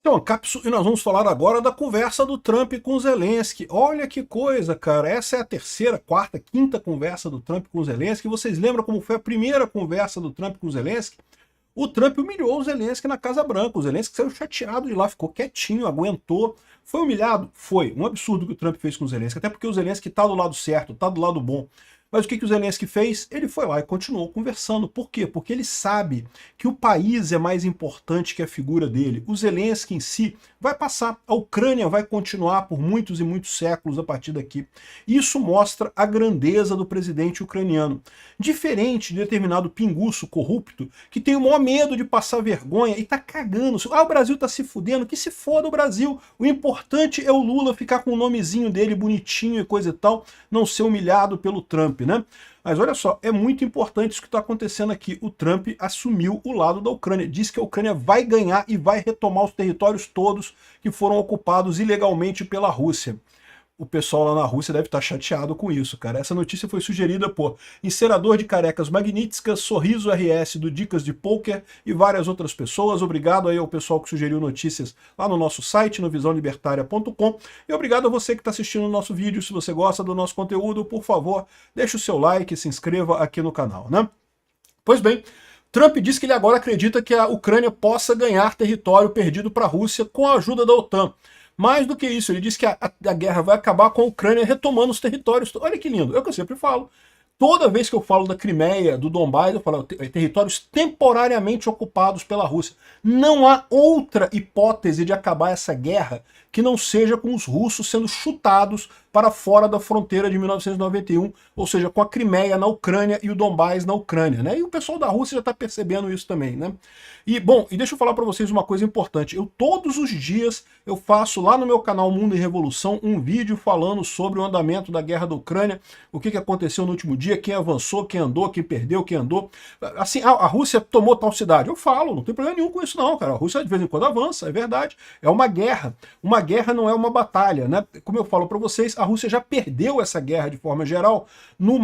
Então, Capsu, e nós vamos falar agora da conversa do Trump com o Zelensky. Olha que coisa, cara. Essa é a terceira, quarta, quinta conversa do Trump com o Zelensky. Vocês lembram como foi a primeira conversa do Trump com o Zelensky? O Trump humilhou o Zelensky na Casa Branca. O Zelensky saiu chateado de lá, ficou quietinho, aguentou. Foi humilhado? Foi. Um absurdo que o Trump fez com o Zelensky, até porque o Zelensky tá do lado certo, tá do lado bom. Mas o que o Zelensky fez? Ele foi lá e continuou conversando. Por quê? Porque ele sabe que o país é mais importante que a figura dele. O Zelensky em si vai passar. A Ucrânia vai continuar por muitos e muitos séculos a partir daqui. Isso mostra a grandeza do presidente ucraniano. Diferente de determinado pinguço corrupto que tem o maior medo de passar vergonha e tá cagando. Ah, o Brasil tá se fudendo. Que se foda o Brasil. O importante é o Lula ficar com o nomezinho dele bonitinho e coisa e tal, não ser humilhado pelo Trump, né? Mas olha só, é muito importante isso que está acontecendo aqui. O Trump assumiu o lado da Ucrânia, diz que a Ucrânia vai ganhar e vai retomar os territórios todos que foram ocupados ilegalmente pela Rússia. O pessoal lá na Rússia deve estar chateado com isso, cara. Essa notícia foi sugerida por Encerador de Carecas Magníficas, Sorriso RS do Dicas de Poker e várias outras pessoas. Obrigado aí ao pessoal que sugeriu notícias lá no nosso site, no visãolibertaria.com. E obrigado a você que está assistindo o nosso vídeo. Se você gosta do nosso conteúdo, por favor, deixe o seu like e se inscreva aqui no canal, né? Pois bem, Trump diz que ele agora acredita que a Ucrânia possa ganhar território perdido para a Rússia com a ajuda da OTAN. Mais do que isso, ele diz que a guerra vai acabar com a Ucrânia retomando os territórios. Olha que lindo, é o que eu sempre falo. Toda vez que eu falo da Crimeia, do Donbás, eu falo territórios temporariamente ocupados pela Rússia. Não há outra hipótese de acabar essa guerra que não seja com os russos sendo chutados para fora da fronteira de 1991, ou seja, com a Crimeia na Ucrânia e o Donbás na Ucrânia, né? E o pessoal da Rússia já está percebendo isso também, né? E, bom, e deixa eu falar para vocês uma coisa importante. Todos os dias, eu faço lá no meu canal Mundo e Revolução um vídeo falando sobre o andamento da guerra da Ucrânia, o que aconteceu no último dia, quem avançou, quem andou, quem perdeu, quem andou. Assim, a Rússia tomou tal cidade. Eu falo, não tem problema nenhum com isso não, cara. A Rússia de vez em quando avança, é verdade. É uma guerra. Uma guerra não é uma batalha, né? Como eu falo para vocês, a Rússia já perdeu essa guerra de forma geral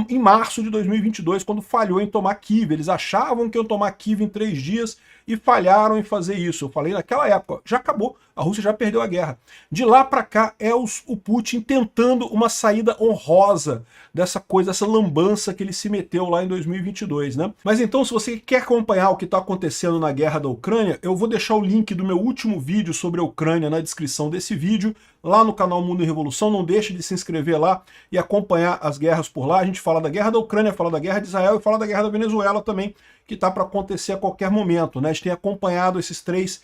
em março de 2022, quando falhou em tomar Kiev. Eles achavam que iam tomar Kiev em 3 dias e falharam em fazer isso. Eu falei naquela época, já acabou, a Rússia já perdeu a guerra. De lá para cá é o Putin tentando uma saída honrosa dessa coisa, dessa lambança que ele se meteu lá em 2022, né? Mas então, se você quer acompanhar o que está acontecendo na guerra da Ucrânia, eu vou deixar o link do meu último vídeo sobre a Ucrânia na descrição desse vídeo, lá no canal Mundo e Revolução. Não deixe de se inscrever lá e acompanhar as guerras por lá. A gente fala da guerra da Ucrânia, fala da guerra de Israel e fala da guerra da Venezuela também, que está para acontecer a qualquer momento, né? A gente tem acompanhado esses três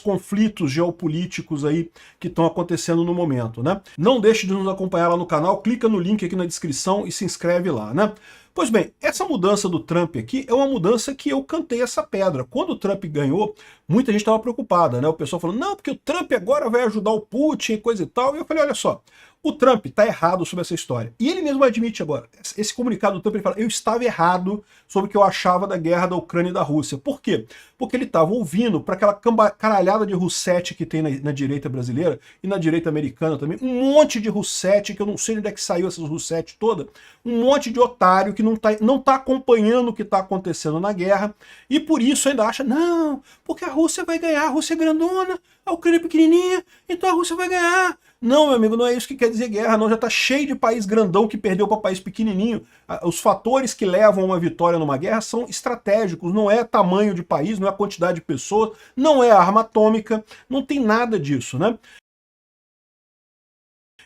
conflitos geopolíticos aí que estão acontecendo no momento, né? Não deixe de nos acompanhar lá no canal, clica no link aqui na descrição e se inscreve lá, né? Pois bem, essa mudança do Trump aqui é uma mudança que eu cantei essa pedra. Quando o Trump ganhou, muita gente estava preocupada, né? O pessoal falou, não, porque o Trump agora vai ajudar o Putin e coisa e tal. E eu falei, olha só, o Trump está errado sobre essa história. E ele mesmo admite agora, esse comunicado do Trump, ele fala, eu estava errado sobre o que eu achava da guerra da Ucrânia e da Rússia. Por quê? Porque ele estava ouvindo para aquela caralhada de russete que tem na direita brasileira e na direita americana também, um monte de russete, que eu não sei onde é que saiu essas russete toda, um monte de otário que não tá acompanhando o que está acontecendo na guerra, e por isso ainda acha, não, porque a Rússia vai ganhar, a Rússia é grandona, a Ucrânia é pequenininha, então a Rússia vai ganhar. Não, meu amigo, não é isso que quer dizer guerra, não. Já está cheio de país grandão que perdeu para país pequenininho. Os fatores que levam a uma vitória numa guerra são estratégicos, não é tamanho de país, não é a quantidade de pessoas, não é arma atômica, não tem nada disso, né?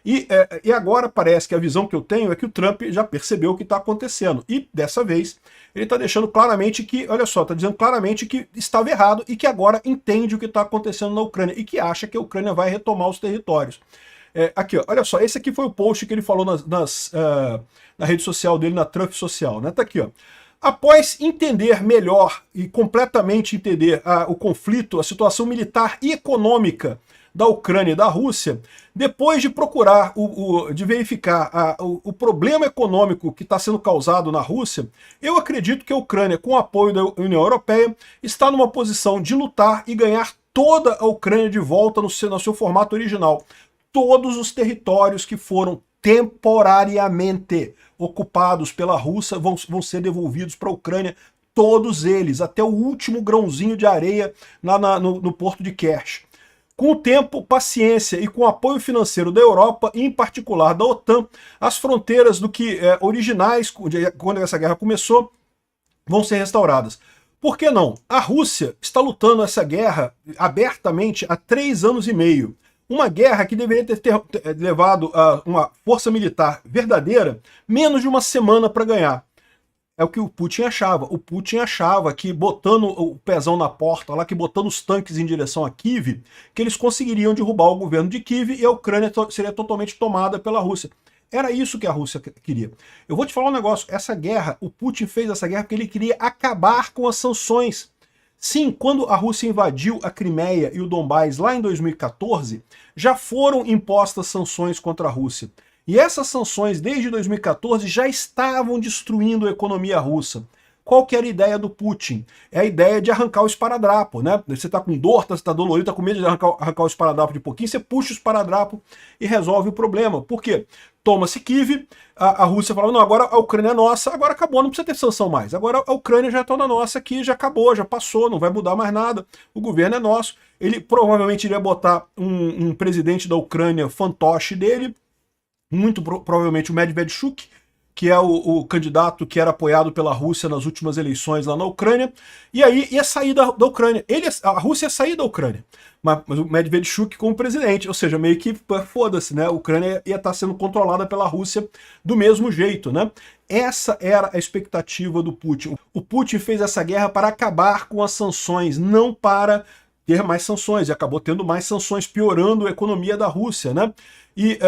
E agora parece que a visão que eu tenho é que o Trump já percebeu o que está acontecendo. E dessa vez ele está deixando claramente que, olha só, está dizendo claramente que estava errado e que agora entende o que está acontecendo na Ucrânia e que acha que a Ucrânia vai retomar os territórios. Aqui, ó, olha só, esse aqui foi o post que ele falou na rede social dele, na Trump Social, né? Tá aqui, ó. Após entender melhor e completamente entender o conflito, a situação militar e econômica da Ucrânia e da Rússia, depois de procurar, de verificar o problema econômico que está sendo causado na Rússia, eu acredito que a Ucrânia, com o apoio da União Europeia, está numa posição de lutar e ganhar toda a Ucrânia de volta no seu formato original. Todos os territórios que foram temporariamente ocupados pela Rússia vão ser devolvidos para a Ucrânia, todos eles, até o último grãozinho de areia no porto de Kerch. Com o tempo, paciência e com o apoio financeiro da Europa, e em particular da OTAN, as fronteiras do que originais, quando essa guerra começou, vão ser restauradas. Por que não? A Rússia está lutando essa guerra abertamente há 3 anos e meio. Uma guerra que deveria ter levado a uma força militar verdadeira menos de uma semana para ganhar. É o que o Putin achava. O Putin achava que botando o pezão na porta, lá que botando os tanques em direção a Kiev, que eles conseguiriam derrubar o governo de Kiev e a Ucrânia seria totalmente tomada pela Rússia. Era isso que a Rússia queria. Eu vou te falar um negócio, essa guerra, o Putin fez essa guerra porque ele queria acabar com as sanções. Sim, quando a Rússia invadiu a Crimeia e o Donbás lá em 2014, já foram impostas sanções contra a Rússia. E essas sanções, desde 2014, já estavam destruindo a economia russa. Qual que era a ideia do Putin? É a ideia de arrancar o esparadrapo, né? Você tá com dor, você tá dolorido, tá com medo de arrancar o esparadrapo de pouquinho, você puxa o esparadrapo e resolve o problema. Por quê? Toma-se Kiev, a Rússia falava, não, agora a Ucrânia é nossa, agora acabou, não precisa ter sanção mais. Agora a Ucrânia já está na nossa aqui, já acabou, já passou, não vai mudar mais nada, o governo é nosso. Ele provavelmente iria botar um presidente da Ucrânia, fantoche dele, muito provavelmente o Medvedchuk, que é o candidato que era apoiado pela Rússia nas últimas eleições lá na Ucrânia, e aí ia sair da Ucrânia. A Rússia ia sair da Ucrânia, mas o Medvedchuk como presidente, ou seja, meio que foda-se, né? A Ucrânia ia estar sendo controlada pela Rússia do mesmo jeito, né? Essa era a expectativa do Putin. O Putin fez essa guerra para acabar com as sanções, não para ter mais sanções, e acabou tendo mais sanções, piorando a economia da Rússia, né? E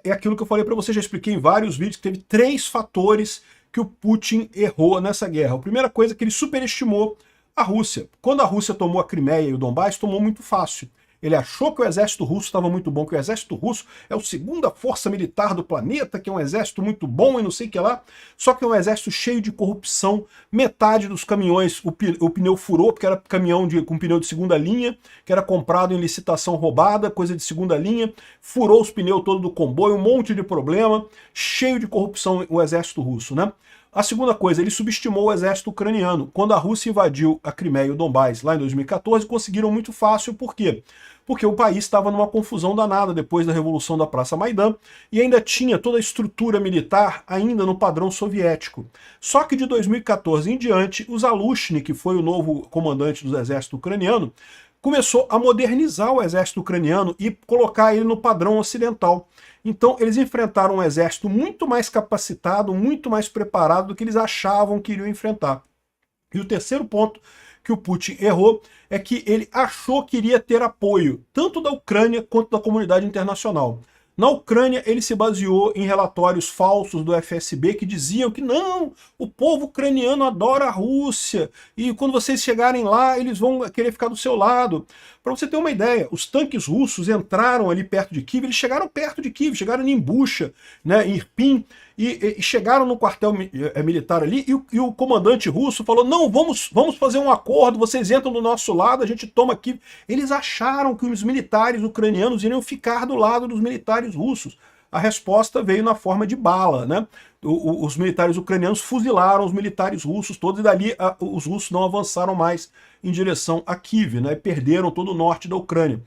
é aquilo que eu falei para você, já expliquei em vários vídeos, que teve 3 fatores que o Putin errou nessa guerra. A primeira coisa é que ele superestimou a Rússia. Quando a Rússia tomou a Crimeia e o Donbás, tomou muito fácil. Ele achou que o exército russo estava muito bom, que o exército russo é a segunda força militar do planeta, que é um exército muito bom e não sei o que lá. Só que é um exército cheio de corrupção. Metade dos caminhões, o pneu furou, porque era caminhão com pneu de segunda linha, que era comprado em licitação roubada, coisa de segunda linha. Furou os pneus todo do comboio, um monte de problema. Cheio de corrupção o exército russo, né? A segunda coisa, ele subestimou o exército ucraniano. Quando a Rússia invadiu a Crimeia e o Donbás lá em 2014, conseguiram muito fácil. Por quê? Porque o país estava numa confusão danada depois da Revolução da Praça Maidan e ainda tinha toda a estrutura militar ainda no padrão soviético. Só que de 2014 em diante, o Zaluzhny, que foi o novo comandante do exército ucraniano, começou a modernizar o exército ucraniano e colocar ele no padrão ocidental. Então eles enfrentaram um exército muito mais capacitado, muito mais preparado do que eles achavam que iriam enfrentar. E o terceiro ponto que o Putin errou é que ele achou que iria ter apoio, tanto da Ucrânia quanto da comunidade internacional. Na Ucrânia, ele se baseou em relatórios falsos do FSB que diziam que não, o povo ucraniano adora a Rússia e quando vocês chegarem lá, eles vão querer ficar do seu lado. Para você ter uma ideia, os tanques russos entraram ali perto de Kiev, eles chegaram perto de Kiev, chegaram em Busha, né, em Irpin, e chegaram no quartel militar ali, e o comandante russo falou, não, vamos fazer um acordo, vocês entram do nosso lado, a gente toma aqui. Eles acharam que os militares ucranianos iriam ficar do lado dos militares russos. A resposta veio na forma de bala, né? Os militares ucranianos fuzilaram os militares russos todos, e dali os russos não avançaram mais em direção a Kiev, né? Perderam todo o norte da Ucrânia.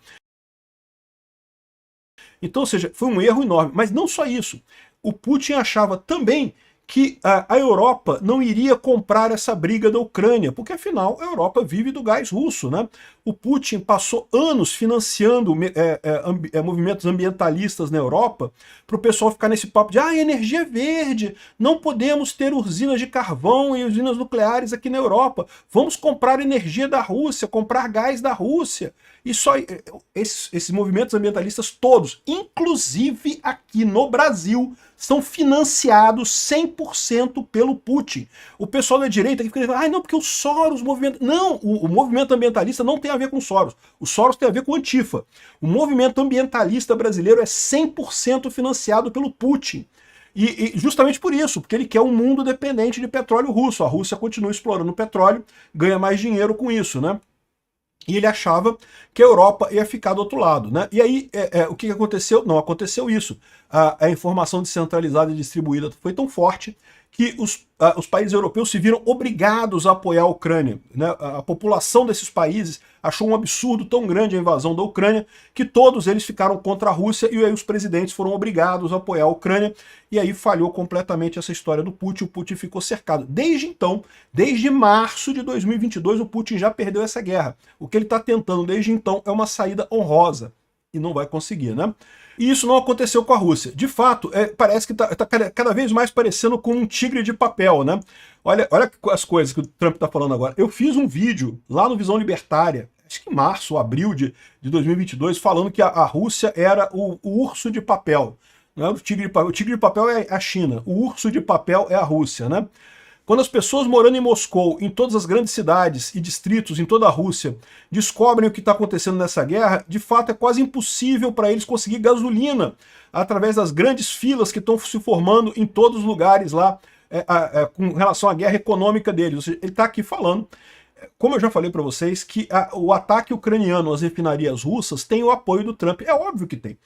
Então, ou seja, foi um erro enorme. Mas não só isso. O Putin achava também que a Europa não iria comprar essa briga da Ucrânia, porque afinal a Europa vive do gás russo, né? O Putin passou anos financiando movimentos ambientalistas na Europa para o pessoal ficar nesse papo de energia verde, não podemos ter usinas de carvão e usinas nucleares aqui na Europa, vamos comprar energia da Rússia, comprar gás da Rússia. E só esses movimentos ambientalistas todos, inclusive aqui no Brasil, são financiados 100% pelo Putin. O pessoal da direita que fica dizendo, não, porque o Soros, o movimento... Não, o movimento ambientalista não tem a ver com o Soros. O Soros tem a ver com o Antifa. O movimento ambientalista brasileiro é 100% financiado pelo Putin. E justamente por isso, porque ele quer um mundo dependente de petróleo russo. A Rússia continua explorando petróleo, ganha mais dinheiro com isso, né? E ele achava que a Europa ia ficar do outro lado, né? E aí, o que aconteceu? Não aconteceu isso. A informação descentralizada e distribuída foi tão forte que os países europeus se viram obrigados a apoiar a Ucrânia, né? A população desses países achou um absurdo tão grande a invasão da Ucrânia que todos eles ficaram contra a Rússia e aí os presidentes foram obrigados a apoiar a Ucrânia e aí falhou completamente essa história do Putin, o Putin ficou cercado. Desde então, desde março de 2022, o Putin já perdeu essa guerra. O que ele está tentando desde então é uma saída honrosa e não vai conseguir, né? E isso não aconteceu com a Rússia. De fato, parece que está cada vez mais parecendo com um tigre de papel, né? Olha as coisas que o Trump está falando agora. Eu fiz um vídeo lá no Visão Libertária, acho que em março ou abril de 2022, falando que a Rússia era o urso de papel. Não é o tigre de papel é a China, o urso de papel é a Rússia, né? Quando as pessoas morando em Moscou, em todas as grandes cidades e distritos em toda a Rússia, descobrem o que está acontecendo nessa guerra, de fato é quase impossível para eles conseguir gasolina através das grandes filas que estão se formando em todos os lugares lá com relação à guerra econômica deles. Ou seja, ele está aqui falando, como eu já falei para vocês, que o ataque ucraniano às refinarias russas tem o apoio do Trump. É óbvio que tem.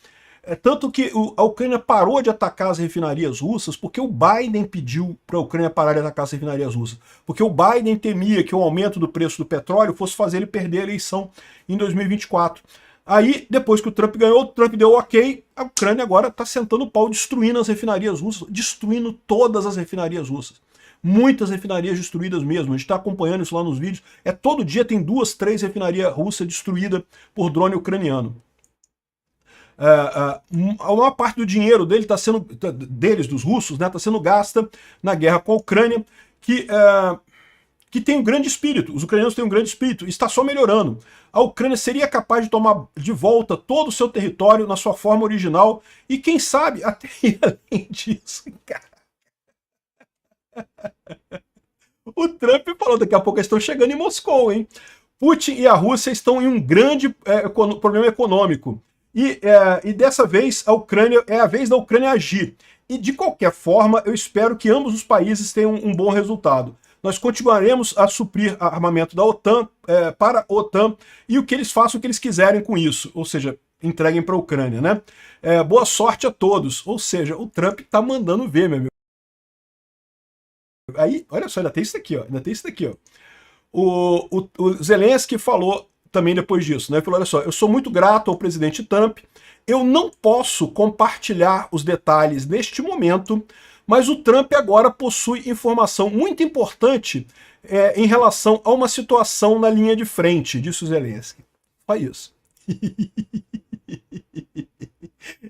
Tanto que a Ucrânia parou de atacar as refinarias russas porque o Biden pediu para a Ucrânia parar de atacar as refinarias russas. Porque o Biden temia que o aumento do preço do petróleo fosse fazer ele perder a eleição em 2024. Aí, depois que o Trump ganhou, o Trump deu ok, a Ucrânia agora está sentando o pau, destruindo as refinarias russas, destruindo todas as refinarias russas. Muitas refinarias destruídas mesmo, a gente está acompanhando isso lá nos vídeos. Todo dia tem 2, 3 refinarias russas destruídas por drone ucraniano. A maior parte do dinheiro deles, dos russos, né, está sendo gasta na guerra com a Ucrânia, que tem um grande espírito. Os ucranianos têm um grande espírito, está só melhorando. A Ucrânia seria capaz de tomar de volta todo o seu território na sua forma original e, quem sabe, até ir além disso, cara. O Trump falou, daqui a pouco eles estão chegando em Moscou, hein? Putin e a Rússia estão em um grande problema econômico. E dessa vez é a vez da Ucrânia agir. E de qualquer forma, eu espero que ambos os países tenham um bom resultado. Nós continuaremos a suprir armamento da OTAN para a OTAN e que eles façam o que eles quiserem com isso, ou seja, entreguem para a Ucrânia, né? Boa sorte a todos. Ou seja, o Trump tá mandando ver, meu amigo. Aí, olha só, ainda tem isso aqui, ó. Ainda tem isso aqui, ó. O Zelensky falou também depois disso, né? Ele falou, olha só, eu sou muito grato ao presidente Trump, eu não posso compartilhar os detalhes neste momento, mas o Trump agora possui informação muito importante em relação a uma situação na linha de frente, disse o Zelensky. Só isso.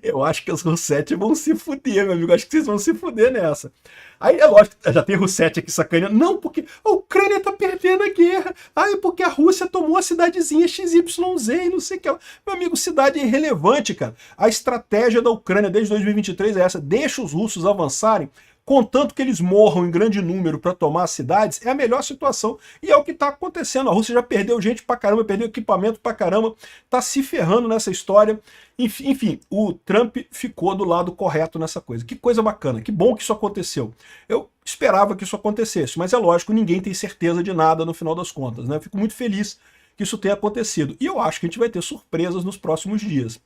Eu acho que os Russetti vão se fuder, meu amigo. Acho que vocês vão se fuder nessa. Aí é lógico, já tem Russetti aqui sacaneando. Não, porque a Ucrânia tá perdendo a guerra. Ah, é porque a Rússia tomou a cidadezinha XYZ e não sei o que lá. Meu amigo, cidade é irrelevante, cara. A estratégia da Ucrânia desde 2023 é essa. Deixa os russos avançarem, contanto que eles morram em grande número para tomar as cidades, é a melhor situação. E é o que está acontecendo. A Rússia já perdeu gente pra caramba, perdeu equipamento pra caramba, tá se ferrando nessa história. Enfim, o Trump ficou do lado correto nessa coisa. Que coisa bacana, que bom que isso aconteceu. Eu esperava que isso acontecesse, mas é lógico, ninguém tem certeza de nada no final das contas, né? Fico muito feliz que isso tenha acontecido. E eu acho que a gente vai ter surpresas nos próximos dias.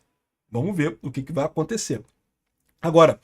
Vamos ver o que vai acontecer. Agora,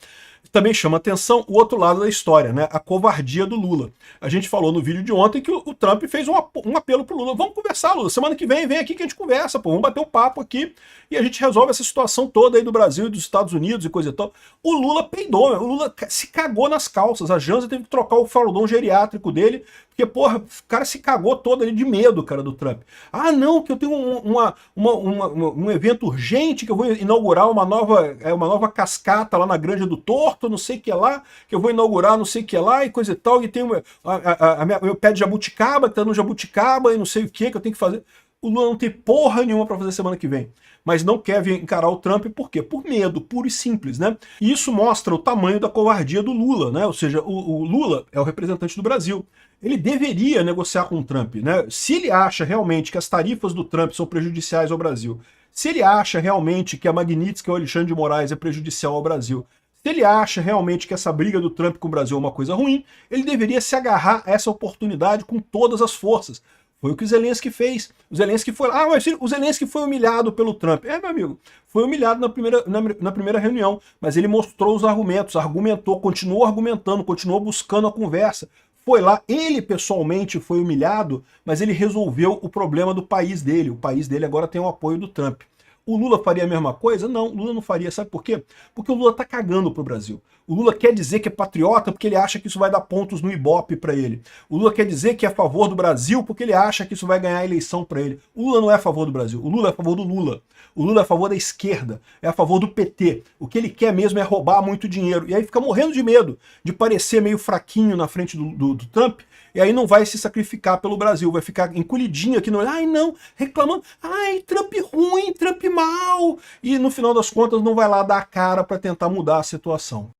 também chama atenção o outro lado da história, né? A covardia do Lula. A gente falou no vídeo de ontem que o Trump fez um apelo pro Lula. Vamos conversar, Lula. Semana que vem aqui que a gente conversa, pô. Vamos bater um papo aqui e a gente resolve essa situação toda aí do Brasil e dos Estados Unidos e coisa e tal. O Lula peidou, o Lula se cagou nas calças. A Janja teve que trocar o fraldão geriátrico dele, porque, porra, o cara se cagou todo ali de medo, cara, do Trump. Ah, não, que eu tenho um evento urgente, que eu vou inaugurar uma nova cascata lá na Granja do Torto, não sei o que lá, que eu vou inaugurar não sei o que lá e coisa e tal, e tem meu pé de jabuticaba, que tá no jabuticaba e não sei o que eu tenho que fazer. O Lula não tem porra nenhuma para fazer semana que vem. Mas não quer vir encarar o Trump, por quê? Por medo, puro e simples, né? E isso mostra o tamanho da covardia do Lula, né? Ou seja, o Lula é o representante do Brasil. Ele deveria negociar com o Trump, né? Se ele acha realmente que as tarifas do Trump são prejudiciais ao Brasil, se ele acha realmente que a Magnitsky ou o Alexandre de Moraes é prejudicial ao Brasil, se ele acha realmente que essa briga do Trump com o Brasil é uma coisa ruim, ele deveria se agarrar a essa oportunidade com todas as forças. Foi o que o Zelensky fez. O Zelensky foi lá, mas o Zelensky foi humilhado pelo Trump. Meu amigo, foi humilhado na primeira reunião, mas ele mostrou os argumentos, argumentou, continuou argumentando, continuou buscando a conversa. Foi lá, ele pessoalmente foi humilhado, mas ele resolveu o problema do país dele. O país dele agora tem o apoio do Trump. O Lula faria a mesma coisa? Não, o Lula não faria. Sabe por quê? Porque o Lula tá cagando pro Brasil. O Lula quer dizer que é patriota porque ele acha que isso vai dar pontos no Ibope para ele. O Lula quer dizer que é a favor do Brasil porque ele acha que isso vai ganhar a eleição para ele. O Lula não é a favor do Brasil. O Lula é a favor do Lula. O Lula é a favor da esquerda. É a favor do PT. O que ele quer mesmo é roubar muito dinheiro. E aí fica morrendo de medo de parecer meio fraquinho na frente do Trump. E aí não vai se sacrificar pelo Brasil, vai ficar encolhidinho aqui no... Ai, não, reclamando. Ai, Trump ruim, Trump mal. E no final das contas não vai lá dar a cara para tentar mudar a situação.